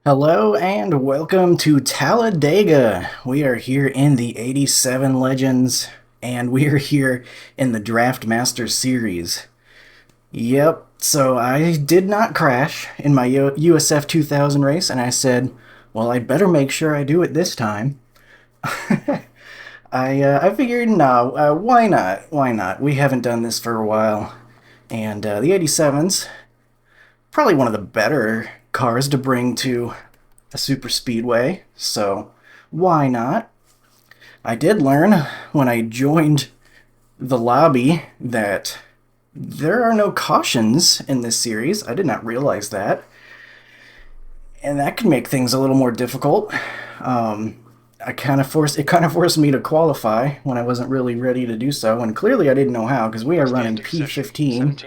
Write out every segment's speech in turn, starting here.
Hello and welcome to Talladega. We are here in the 87 Legends, and we are here in the Draft Master Series. Yep, so I did not crash in my USF 2000 race, and I said, well, I'd better make sure I do it this time. I figured, no, why not? Why not? We haven't done this for a while, and the 87's probably one of the better cars to bring to a super speedway, so why not? I did learn when I joined the lobby that there are no cautions in this series. I did not realize that, and that can make things a little more difficult. It kind of forced me to qualify when I wasn't really ready to do so, and clearly I didn't know how because we are running P15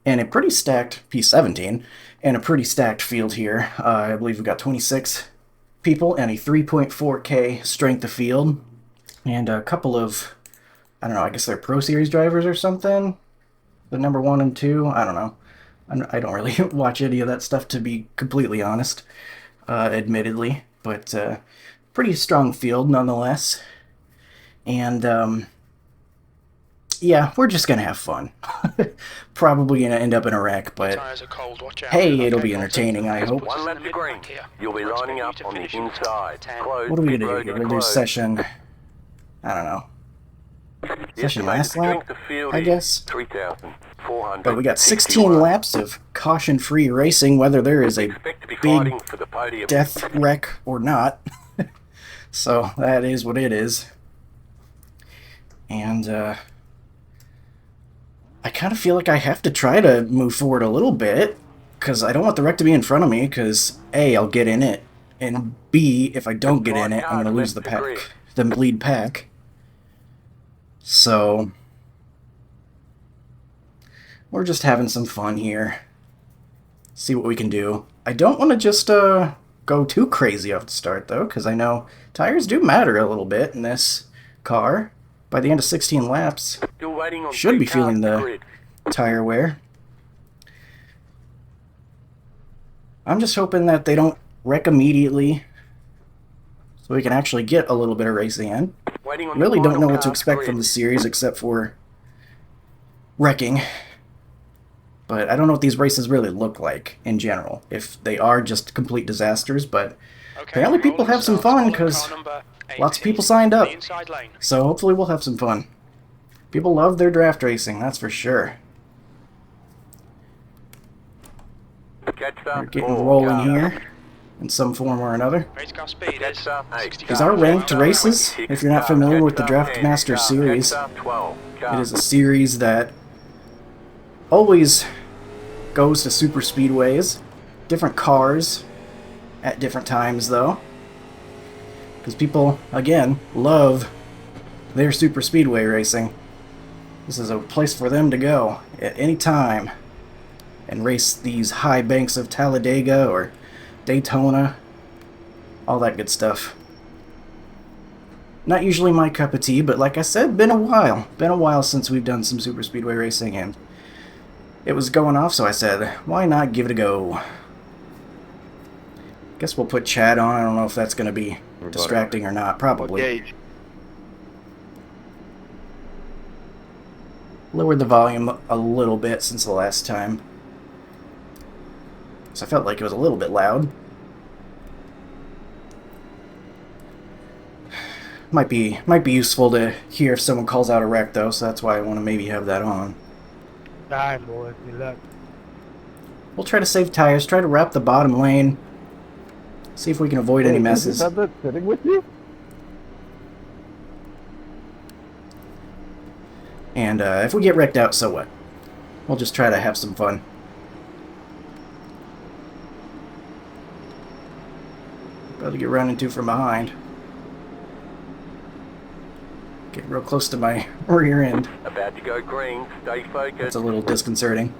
and a pretty stacked P17 and a pretty stacked field here. I believe we've got 26 people and a 3.4K strength of field, and a couple of, I don't know, I guess they're Pro Series drivers or something. The number 1 and 2, I don't know. I don't really watch any of that stuff, to be completely honest, admittedly, but pretty strong field nonetheless. And yeah, we're just gonna have fun. Probably gonna end up in a wreck, but hey, it'll be entertaining, I hope. One lap to green. You'll be lining up on the inside. What are we gonna do here? We'll do session, I don't know, session last lap, I guess. But we got 16 laps of caution-free racing, whether there is a big death wreck or not. So that is what it is. And I kind of feel like I have to try to move forward a little bit, because I don't want the wreck to be in front of me, because A, I'll get in it, and B, if I don't get in it, I'm going to lose the lead pack. So we're just having some fun here. See what we can do. I don't want to just go too crazy off the start, though, because I know tires do matter a little bit in this car. By the end of 16 laps, should be feeling the tire wear. I'm just hoping that they don't wreck immediately, so we can actually get a little bit of racing in. Really don't know what to expect from the series except for wrecking. But I don't know what these races really look like in general, if they are just complete disasters, but apparently people have some fun because lots of people signed up. So hopefully we'll have some fun. People love their draft racing, that's for sure. We're getting rolling here in some form or another. These are ranked races, if you're not familiar with the Draft Master series. It is a series that always goes to super speedways, different cars at different times though, because people, again, love their super speedway racing. This is a place for them to go at any time and race these high banks of Talladega or Daytona, all that good stuff. Not usually my cup of tea, but like I said, been a while since we've done some super speedway racing, and it was going off, so I said, why not give it a go? Guess we'll put chat on. I don't know if that's going to be distracting or not. Probably. Lowered the volume a little bit since the last time, so I felt like it was a little bit loud. Might be useful to hear if someone calls out a wreck, though, so that's why I want to maybe have that on. We'll try to save tires, try to wrap the bottom lane, see if we can avoid any messes. Sitting with you? And if we get wrecked out, so what? We'll just try to have some fun. About to get run into from behind. Get real close to my rear end. About to go green. Stay focused. That's a little disconcerting.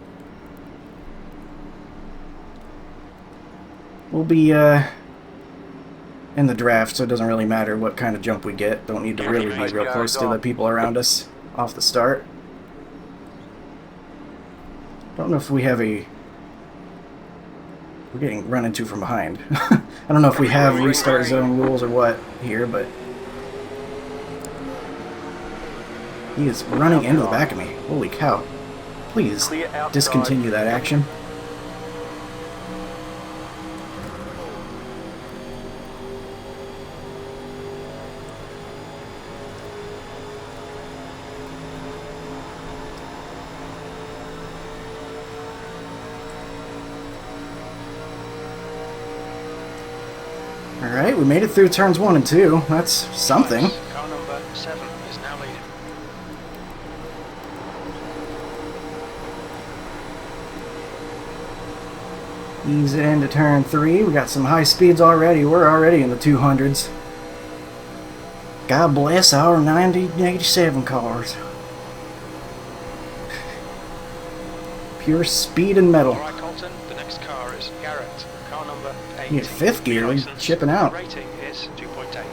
We'll be in the draft, so it doesn't really matter what kind of jump we get. Don't need to really be real close to the people around us off the start. Don't know if we have a We're getting run into from behind. I don't know if we have restart zone rules or what here, but he is running into the back of me. Holy cow. Please discontinue that action. Alright, we made it through turns 1 and 2. That's something. Car number 7 is now leading. Ease into turn 3. We got some high speeds already. We're already in the 200s. God bless our 9087 cars. Pure speed and metal. Alright, Colton, the next car is Garrett. Car number 8. You get 5th gear, we're chipping out. Rating is 2.8.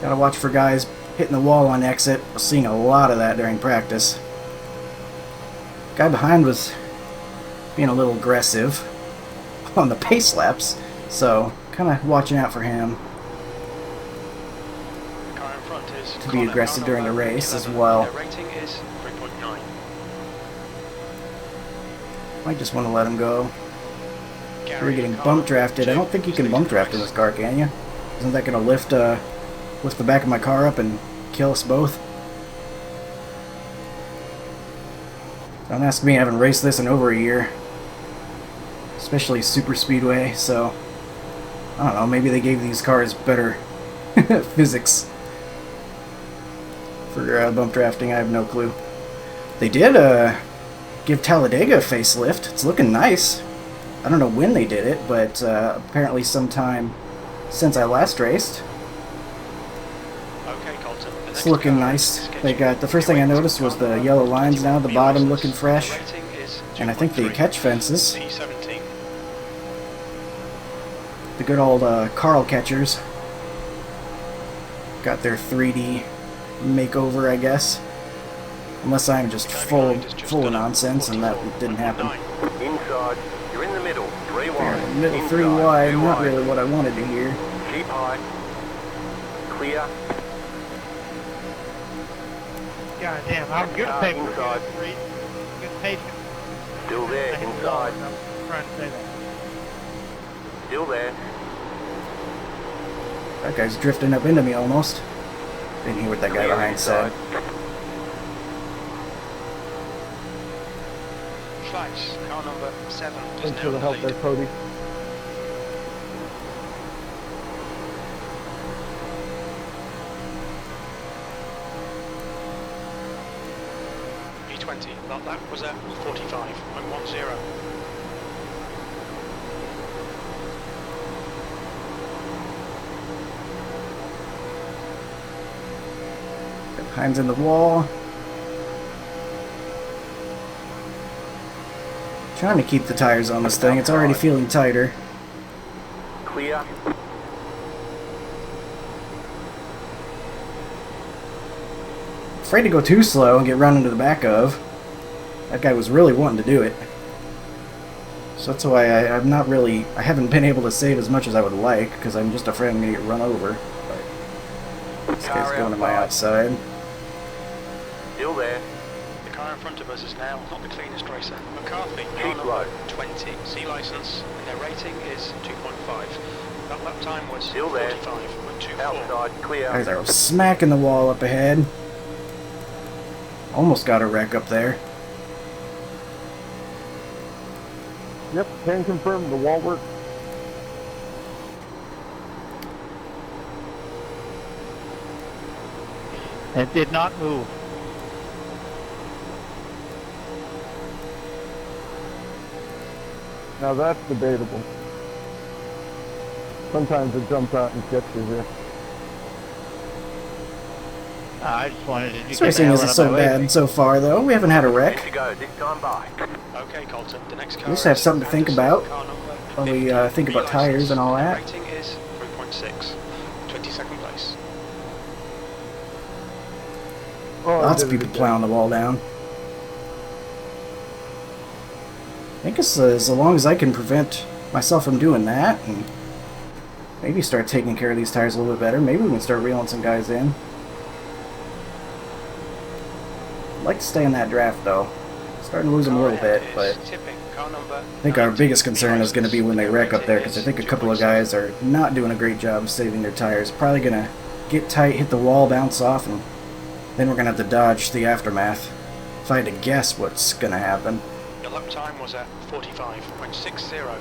Gotta watch for guys hitting the wall on exit. I've seen a lot of that during practice. Guy behind was being a little aggressive on the pace laps, so kind of watching out for him The car in front is to be aggressive during the race as well. Their rating is 3.9. Might just want to let him go. Gary, We're getting car bump number drafted. I 2 don't think you is can leading bump the draft in race. this car, can you? Isn't that going to lift the back of my car up and kill us both? Don't ask me, I haven't raced this in over a year. Especially super speedway, so I don't know, maybe they gave these cars better physics for bump drafting. I have no clue. They did give Talladega a facelift. It's looking nice. I don't know when they did it, but apparently sometime since I last raced. Okay, Colton, the It's next looking car nice. is They got the first thing I noticed was the yellow lines down at the bottom looking fresh, The rating is and I think the 2.3. catch fences, The 17. the good old Carl catchers, got their 3D makeover, I guess. Unless I'm just full of nonsense and that didn't happen. Inside. You're in the middle. 3 Fair, wide. middle Inside, 3 wide, 3 not wide. really what I wanted to hear. Keep high. Clear. God damn, I'm good at paper. Inside. Good patient. Still there. Inside. I'm trying to say that. Still there. That guy's drifting up into me almost. Didn't hear what that guy Clear behind said. Flash, car number 7 is Thanks now for the help lead. there, Cody. P20, that was at 45.10. Behind's in the wall. Trying to keep the tires on this thing. It's already feeling tighter. Clear. Afraid to go too slow and get run into the back of. That guy was really wanting to do it. So that's why I'm not really... I haven't been able to save as much as I would like, because I'm just afraid I'm going to get run over. But this guy's going to my outside. Still there. The car in front of us is now not the cleanest racer. McCarthy, car Keep low. number 20, C license, and their rating is 2.5. That lap time was Still there. 45.24. Outside. Clear. Guys are smacking the wall up ahead. Almost got a wreck up there. Yep, can confirm the wall works. It did not move. Now that's debatable. Sometimes it jumps out and catches you. I just wanted to This racing isn't so bad so far, though. We haven't had a Good wreck. to go. This time by. Okay, Colton, the next car At least I have is something to think Anderson, about car number while we 50, think about B tires license, and all their that. rating is 3.6. 22nd place. Oh, I Lots did of it people again. plowing the wall down. I think as long as I can prevent myself from doing that, and maybe start taking care of these tires a little bit better, maybe we can start reeling some guys in. I'd like to stay in that draft, though. Starting to lose them a Car little bit, ahead but is tipping. Car number I think our 90. biggest concern is going to be when they Their wreck up rating there, because I is think a couple of 2.7. guys are not doing a great job of saving their tires. Probably going to get tight, hit the wall, bounce off, and then we're going to have to dodge the aftermath. If I had to guess what's going to happen. Your lap time was at 45.60.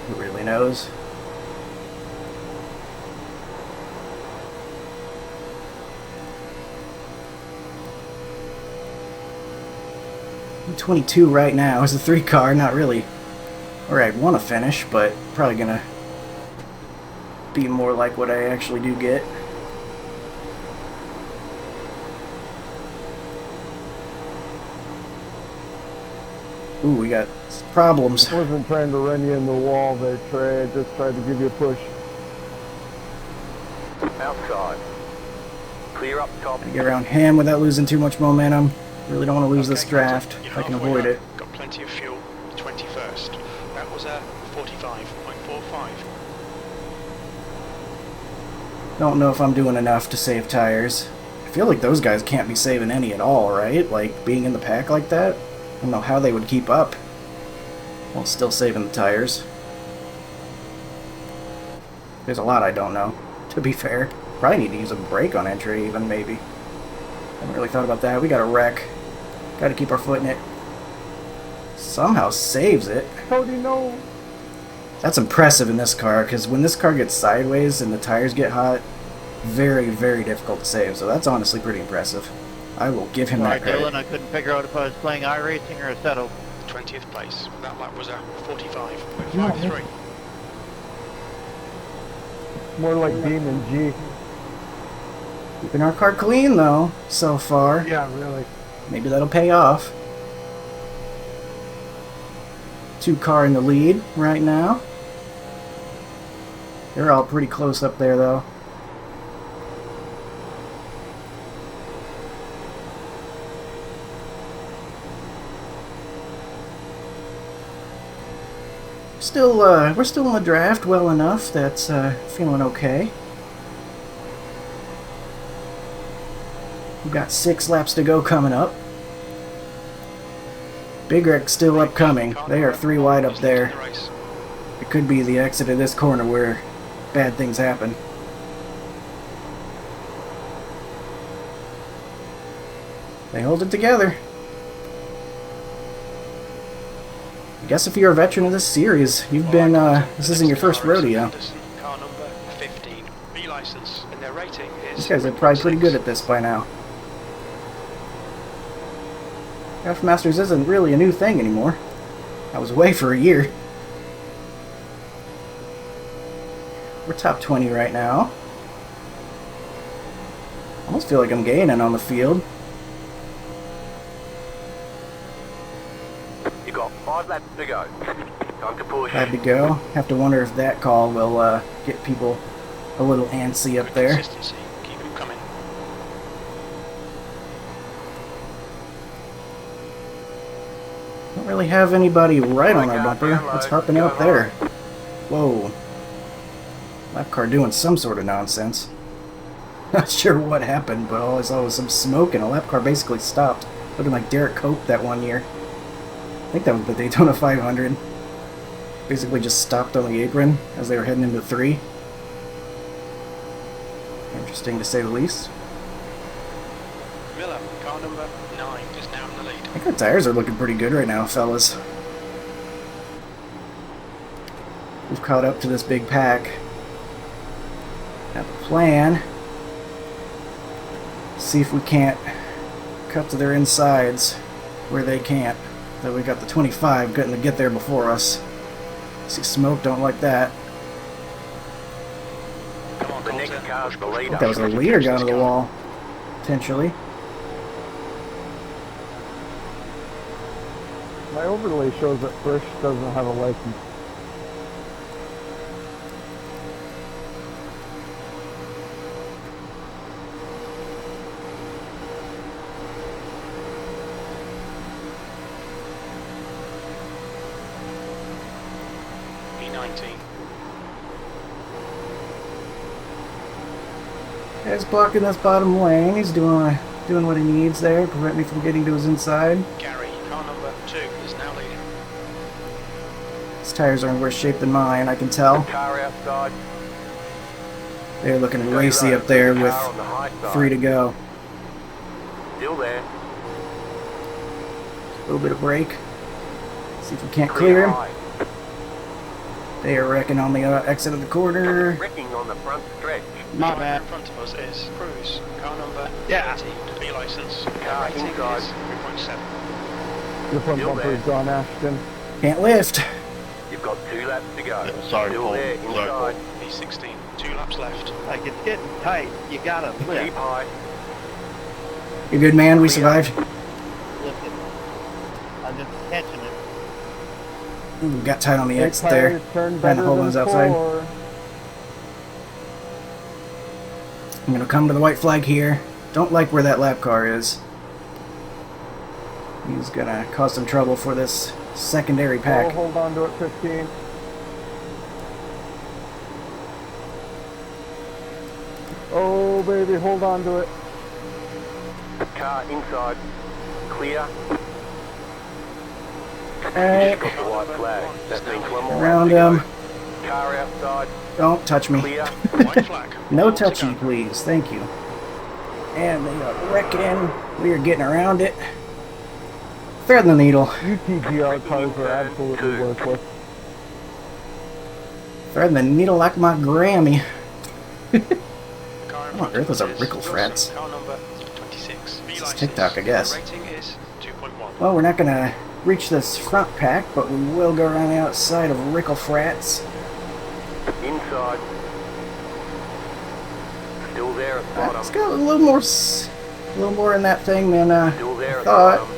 Who really knows? I'm 22 right now. It's a 3 car, not really where I'd want to finish, but probably gonna be more like what I actually do get. Ooh, we got problems. I wasn't trying to run you in the wall there, Trey. I just tried to give you a push. Outside. Clear up top. Gotta get around him without losing too much momentum. Really don't want to lose this Okay, draft Captain, if you're I can halfway avoid home. it. Got plenty of fuel. 21st. That was a 45.45. Don't know if I'm doing enough to save tires. I feel like those guys can't be saving any at all, right? Like, being in the pack like that? I don't know how they would keep up while still saving the tires. There's a lot I don't know, to be fair. Probably need to use a brake on entry even, maybe. Haven't really thought about that. We got a wreck. Gotta keep our foot in it. Somehow saves it. Cody, no. That's impressive in this car, because when this car gets sideways and the tires get hot, very, very difficult to save. So that's honestly pretty impressive. I will give him Sorry, that credit. Dylan, I couldn't figure out if I was playing iRacing or a Seto. 20th place. That lap was a 45.53. More like Dean and G. Keeping our car clean, though, so far. Yeah, really. Maybe that'll pay off. 2 car in the lead right now. They're all pretty close up there, though. We're still in the draft well enough. That's feeling okay. We've got 6 laps to go coming up. Big Wreck's still upcoming. They are 3 wide up there. It could be the exit of this corner where bad things happen. They hold it together. I guess if you're a veteran of this series, you've been, this isn't your first rodeo. Car number 15. B-license, and their rating is... These guys are probably pretty good at this by now. Draft Masters isn't really a new thing anymore. I was away for a year. We're top 20 right now. Almost feel like I'm gaining on the field. You got 5 laps to go. Time to push. Glad to go. Have to wonder if that call will get people a little antsy up there. Consistency. Keep them coming. Don't really have anybody right on our bumper. Let's harping up there. Whoa. Lap car doing some sort of nonsense. Not sure what happened, but all I saw was some smoke and a lap car basically stopped. Looking like Derek Cope that one year. I think that was the Daytona 500. Basically just stopped on the apron as they were heading into 3. Interesting to say the least. Miller, car number 9, is now in the lead. I think our tires are looking pretty good right now, fellas. We've caught up to this big pack. Have a plan. See if we can't cut to their insides where they can't. Though we got the 25 getting to get there before us. See smoke, don't like that. Come on, The next Coulter. car's the I leader. think that was the leader down to the wall. Potentially. My overlay shows that Frisch doesn't have a license. 19. He's blocking this bottom lane. He's doing what he needs there, prevent me from getting to his inside. Gary, car number 2 is now leading. His tires are in worse shape than mine, I can tell. Car outside. They're looking racy up there with Car on the high side. 3 to go. Still there. A little bit of brake. See if we can't clear him. high. They are wrecking on the exit of the corner. Wrecking on the front stretch. My Driver bad. in front of us is Cruz, car number Yeah. 30, B license. Car Rating inside. is 3.7. Your front Still bumper there. is John Ashton. Can't lift. You've got 2 laps to go. Sorry, Still Paul. there Sorry, inside. B16, 2 laps left. Like, it's getting tight. You gotta Keep lift. high. You're good, man. We survived. Lift it. I'm just catching it. Ooh, got tight on the Big exit there. tires turn Trying to better hold than us outside. 4. I'm gonna come to the white flag here. Don't like where that lap car is. He's gonna cause some trouble for this secondary Oh, pack. hold on to it, 15. Oh, baby, hold on to it. Car inside. Clear. Alright, Got the white flag. That means one more around lap to him. go. Car outside. Don't touch me. Clear. White flag. No More to touchy, go. please. Thank you. And they are wrecking. We are getting around it. Thread the needle. UTGR cars are absolutely worthless. Thread the needle like my Grammy. Car in What on front earth of is a us Rickle Wilson, Frats? car number 26, B This is license. TikTok, I guess. Rating is 2.1. Well, we're not gonna reach this front pack, but we will go around the outside of Rickle Frats. Inside. Still there at It's bottom. got a little more in that thing than Still there I at thought. bottom.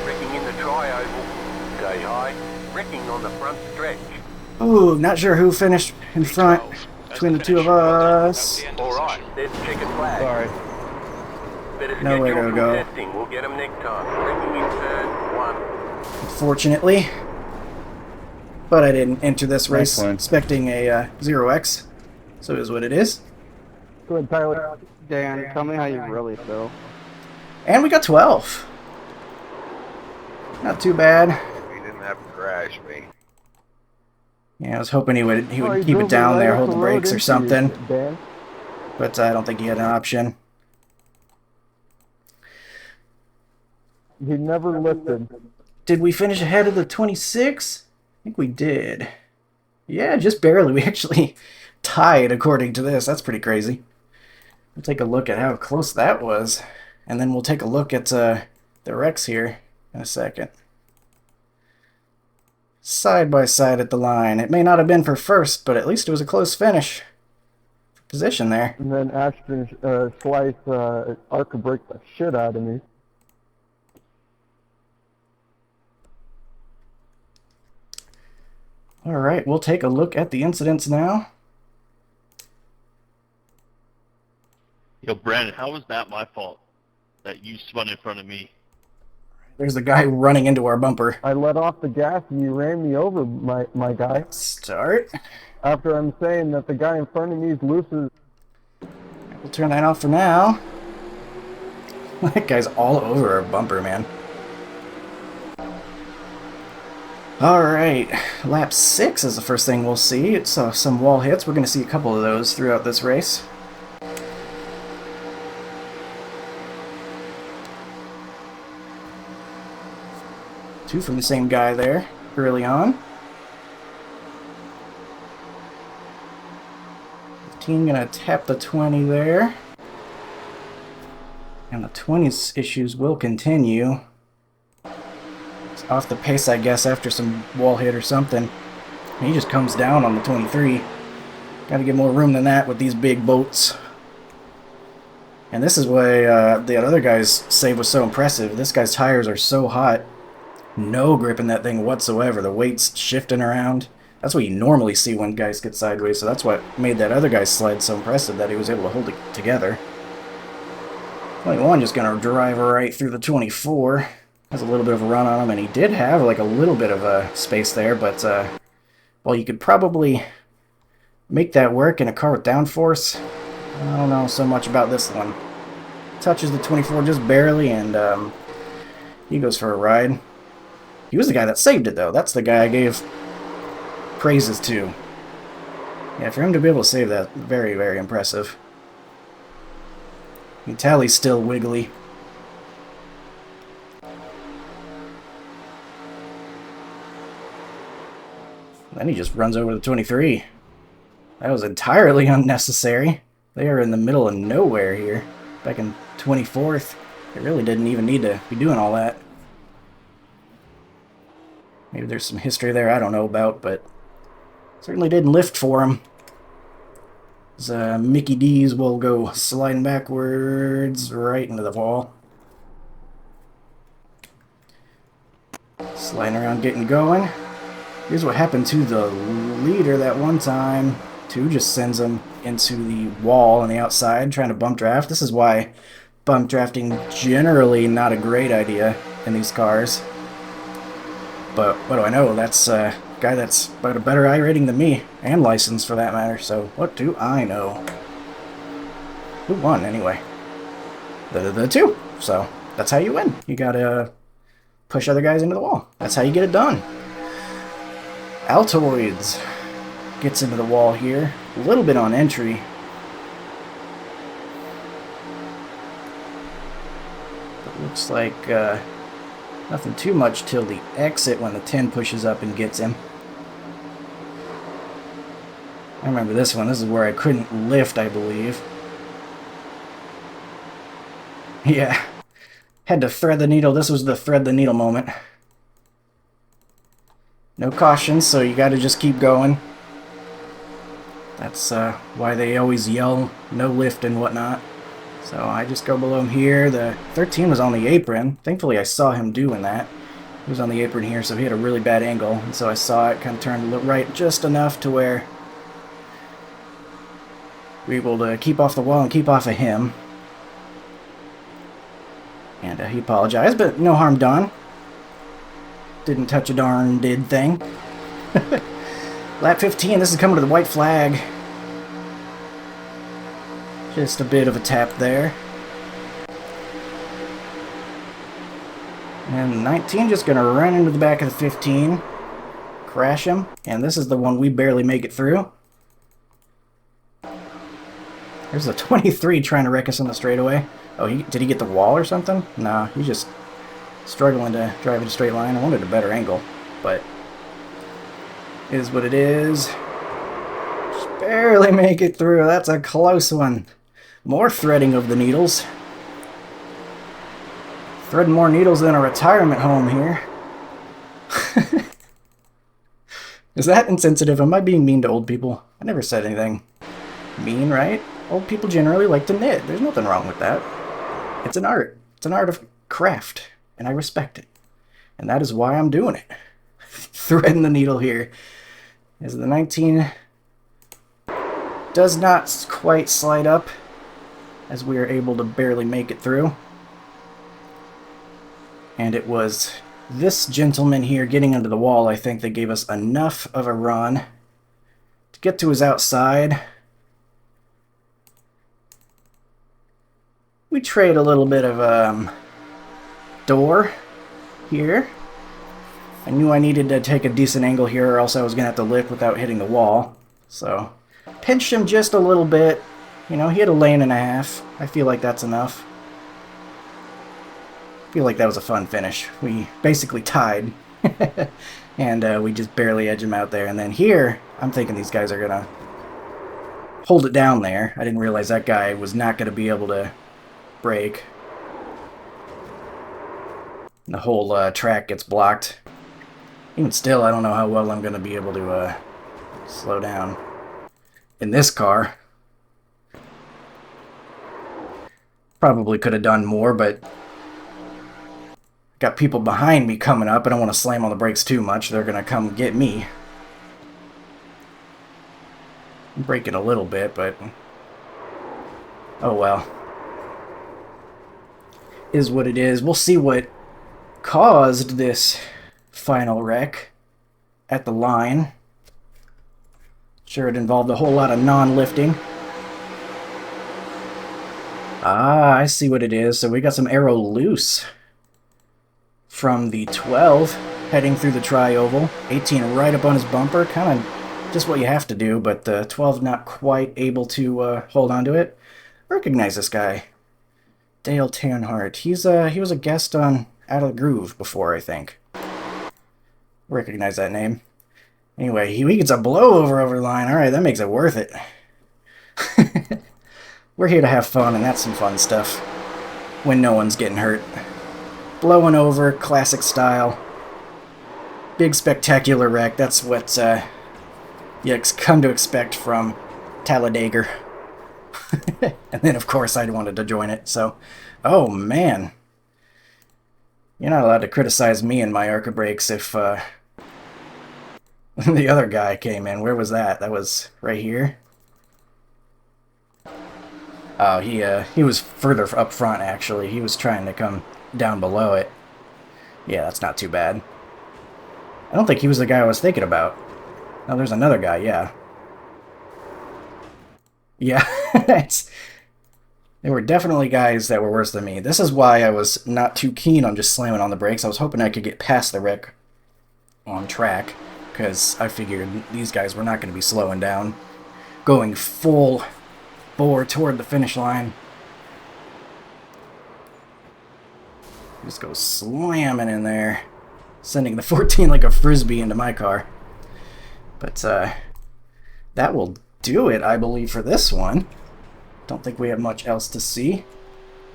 Wrecking in the tri-oval. Stay high. Wrecking on the front stretch. Ooh, not sure who finished in front B12. As between the two of finish, well done. us. That's the end of the Alright, session. there's checkered flag. Sorry. Better Nowhere schedule to some go. testing. We'll get them next time. Wrecking in turn 1. Unfortunately. But I didn't enter this race one. expecting a 0x. So it is what it is. Go ahead, Tyler. Dan, tell me how you really feel. And we got 12. Not too bad. He didn't have to crash me. Yeah, I was hoping he would Oh, keep drove it down right there, off hold the road brakes or into you, something. Dan. But I don't think he had an option. He never lifted. Did we finish ahead of the 26? I think we did. Yeah, just barely. We actually tied according to this. That's pretty crazy. We'll take a look at how close that was. And then we'll take a look at the wrecks here in a second. Side by side at the line. It may not have been for first, but at least it was a close finish. Position there. And then Ashton sliced arc brake the shit out of me. Alright, we'll take a look at the incidents now. Yo, Brandon, how was that my fault? That you spun in front of me? There's the guy running into our bumper. I let off the gas and you ran me over, my guy. Start. After I'm saying that the guy in front of me is loose as... We'll turn that off for now. That guy's all over our bumper, man. Alright, lap 6 is the first thing we'll see. It's some wall hits. We're going to see a couple of those throughout this race. Two from the same guy there, early on. 15 going to tap the 20 there. And the 20's issues will continue. It's off the pace, I guess, after some wall hit or something. And he just comes down on the 23. Gotta get more room than that with these big boats. And this is why the other guy's save was so impressive. This guy's tires are so hot. No grip in that thing whatsoever. The weight's shifting around. That's what you normally see when guys get sideways, so that's what made that other guy's slide so impressive, that he was able to hold it together. 21 just gonna drive right through the 24. has a little bit of a run on him, and he did have like a little bit of a space there, but well, you could probably make that work in a car with downforce. I don't know so much about this one. Touches the 24 just barely, and he goes for a ride. He was the guy that saved it, though. That's the guy I gave praises to. Yeah, for him to be able to save that, very, very impressive. You can tell he's still wiggly. Then he just runs over the 23. That was entirely unnecessary. They are in the middle of nowhere here. Back in 24th. They really didn't even need to be doing all that. Maybe there's some history there I don't know about, but certainly didn't lift for him. Mickey D's will go sliding backwards right into the wall. Sliding around, getting going. Here's what happened to the leader that one time. 2 just sends him into the wall on the outside, trying to bump draft. This is why bump drafting generally not a great idea in these cars. But what do I know? That's a guy that's about a better iRating than me, and license for that matter, so what do I know? Who won, anyway? The 2. So, that's how you win. You gotta push other guys into the wall. That's how you get it done. Altoids gets into the wall here. A little bit on entry. But looks like nothing too much till the exit when the 10 pushes up and gets him. I remember this one. This is where I couldn't lift, I believe. Yeah. Had to thread the needle. This was the thread the needle moment. No caution, so you gotta just keep going. That's why they always yell no lift and whatnot. So I just go below him here. The 13 was on the apron. Thankfully I saw him doing that. He was on the apron here, so he had a really bad angle. And so I saw it kind of turn right just enough to where we were able to keep off the wall and keep off of him. And he apologized, but no harm done. Didn't touch a darn did thing. Lap 15, this is coming to the white flag. Just a bit of a tap there. And 19 just going to run into the back of the 15. Crash him. And this is the one we barely make it through. There's a 23 trying to wreck us on the straightaway. Oh, did he get the wall or something? Nah, he's just struggling to drive in a straight line. I wanted a better angle, but it is what it is. Just barely make it through. That's a close one. More threading of the needles. Threading more needles than a retirement home here. Is that insensitive? Am I being mean to old people? I never said anything mean, right? Old people generally like to knit. There's nothing wrong with that. It's an art. It's an art of craft, and I respect it. And that is why I'm doing it. Threading the needle here. As the 19 does not quite slide up, as we are able to barely make it through. And it was this gentleman here getting into the wall, I think, that gave us enough of a run to get to his outside. We trade a little bit of door here. I knew I needed to take a decent angle here or else I was going to have to lift without hitting the wall. So, pinched him just a little bit. You know, he had a lane and a half. I feel like that's enough. I feel like that was a fun finish. We basically tied. And we just barely edged him out there. And then here, I'm thinking these guys are going to hold it down there. I didn't realize that guy was not going to be able to brake. The whole track gets blocked. Even still, I don't know how well I'm going to be able to slow down in this car. Probably could have done more, but got people behind me coming up. I don't want to slam on the brakes too much. They're going to come get me. I'm braking a little bit, but oh well. Is what it is. We'll see what caused this final wreck at the line. Sure, it involved a whole lot of non-lifting. Ah, I see what it is. So we got some aero loose from the 12 heading through the tri-oval. 18 right up on his bumper. Kind of just what you have to do, but the 12 not quite able to hold on to it. Recognize this guy. Dale Tanhart. He was a guest on Out of the Groove before, I think. Recognize that name. Anyway, he gets a blowover over the line. Alright, that makes it worth it. We're here to have fun, and that's some fun stuff. When no one's getting hurt. Blowing over, classic style. Big spectacular wreck. That's what you come to expect from Talladega. And then, of course, I wanted to join it, so... Oh, man. You're not allowed to criticize me and my ARCA brakes if the other guy came in. Where was that? That was right here? Oh, he was further up front, actually. He was trying to come down below it. Yeah, that's not too bad. I don't think he was the guy I was thinking about. Oh, there's another guy, yeah. Yeah, there were definitely guys that were worse than me. This is why I was not too keen on just slamming on the brakes. I was hoping I could get past the wreck on track, because I figured these guys were not going to be slowing down, going full bore toward the finish line. Just go slamming in there, sending the 14 like a frisbee into my car. But that will do it, I believe, for this one. Don't think we have much else to see.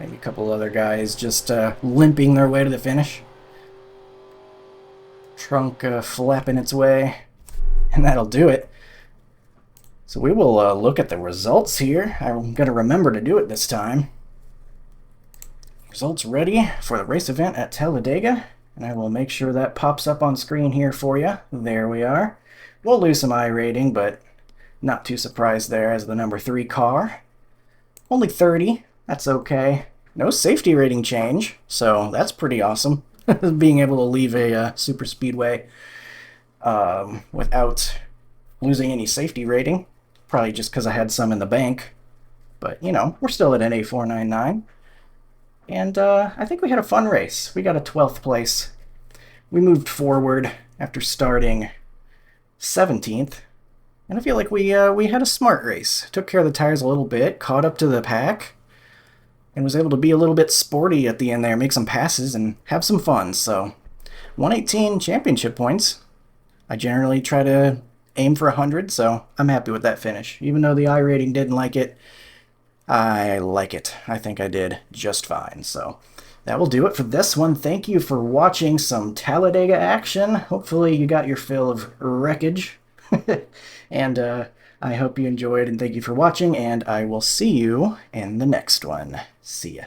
Maybe a couple other guys just limping their way to the finish. Trunk flapping its way. And that'll do it. So we will look at the results here. I'm going to remember to do it this time. Results ready for the race event at Talladega. And I will make sure that pops up on screen here for you. There we are. We'll lose some iRating, but not too surprised there as the number 3 car. Only 30. That's okay. No safety rating change, so that's pretty awesome. Being able to leave a super speedway without losing any safety rating. Probably just because I had some in the bank. But, you know, we're still at NA499. And I think we had a fun race. We got a 12th place. We moved forward after starting 17th. And I feel like we had a smart race. Took care of the tires a little bit, caught up to the pack, and was able to be a little bit sporty at the end there, make some passes, and have some fun. So, 118 championship points. I generally try to aim for 100, so I'm happy with that finish. Even though the iRating didn't like it, I like it. I think I did just fine. So, that will do it for this one. Thank you for watching some Talladega action. Hopefully you got your fill of wreckage. And I hope you enjoyed, and thank you for watching, and I will see you in the next one. See ya.